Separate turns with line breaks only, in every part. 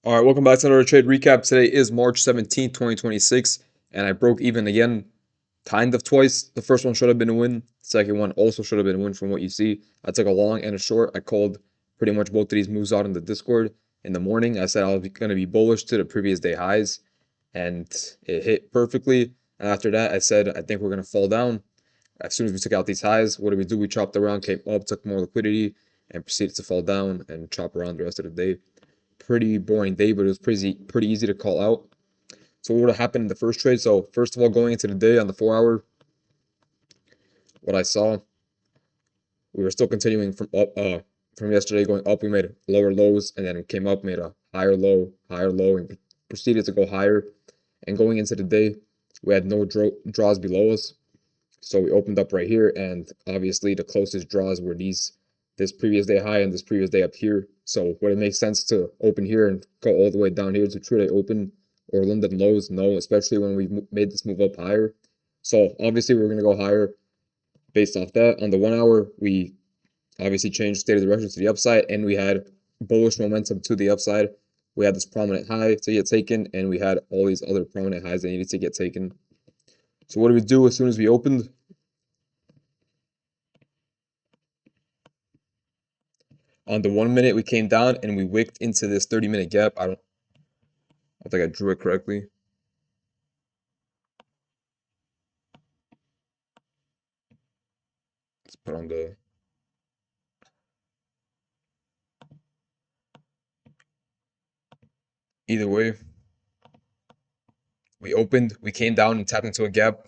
All right, welcome back to another trade recap. Today is March 17th, 2026, and I broke even again, kind of twice. The first one should have been a win. The second one also should have been a win from what you see. I took a long and a short. I called pretty much both of these moves out in the Discord in the morning. I said I was going to be bullish to the previous day highs, and it hit perfectly. And after that, I said, I think we're going to fall down. As soon as we took out these highs, what did we do? We chopped around, came up, took more liquidity, and proceeded to fall down and chop around the rest of the day. Pretty boring day, but it was pretty easy to call out. So what would have happened in the first trade? So first of all, going into the day on the 4 hour, what I saw, we were still continuing from yesterday going up. We made lower lows and then we came up, made a higher low, and proceeded to go higher. And going into the day, we had no draws below us. So we opened up right here, and obviously the closest draws were this previous day high and this previous day up here. So would it make sense to open here and go all the way down here to trade open or London lows? No, especially when we made this move up higher. So obviously we're going to go higher based off that. On the 1 hour, we obviously changed state of direction to the upside, and we had bullish momentum to the upside. We had this prominent high to get taken, and we had all these other prominent highs that needed to get taken. So what did we do as soon as we opened? On the 1 minute, we came down and we wicked into this 30-minute gap. I think I drew it correctly. Let's put on the either way. We opened, we came down and tapped into a gap.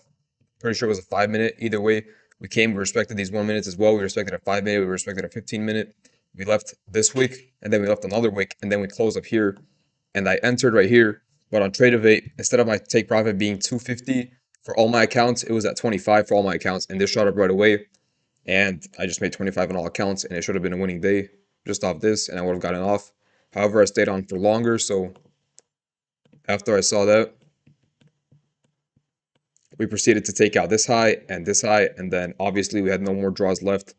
Pretty sure it was a 5 minute. Either way, we respected these 1 minutes as well. We respected a 5 minute, we respected a 15 minute. We left this wick, and then we left another wick, and then we closed up here. And I entered right here, but on Trading, instead of my take profit being 250 for all my accounts, it was at 25 for all my accounts, and this shot up right away. And I just made 25 on all accounts, and it should have been a winning day just off this, and I would have gotten off. However, I stayed on for longer, so after I saw that, we proceeded to take out this high, and then obviously we had no more draws left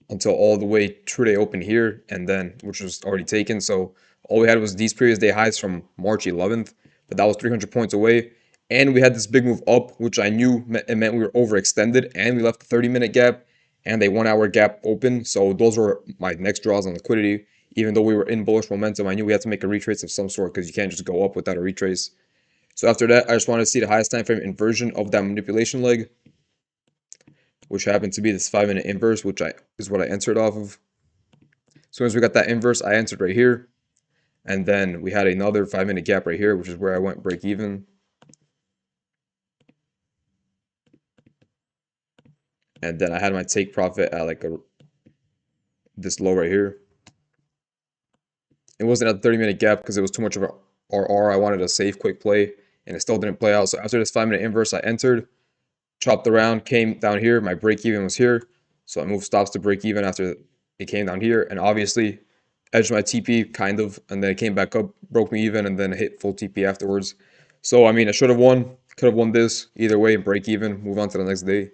until all the way true day open here, and then which was already taken. So all we had was these previous day highs from March 11th, but that was 300 points away. And we had this big move up, which I knew it meant we were overextended, and we left a 30-minute gap and a 1 hour gap open. So those were my next draws on liquidity. Even though we were in bullish momentum, I knew we had to make a retrace of some sort because you can't just go up without a retrace. So after that, I just wanted to see the highest time frame inversion of that manipulation leg, which happened to be this 5 minute inverse, which is what I entered off of. As soon as we got that inverse, I entered right here. And then we had another 5 minute gap right here, which is where I went break even. And then I had my take profit at like this low right here. It wasn't at the 30-minute gap because it was too much of a RR. I wanted a safe, quick play, and it still didn't play out. So after this 5 minute inverse, I entered, chopped around, came down here. My break even was here. So I moved stops to break even after it came down here. And obviously, edged my TP kind of, and then it came back up, broke me even, and then hit full TP afterwards. So, I mean, I should have won, could have won this either way, break even, move on to the next day.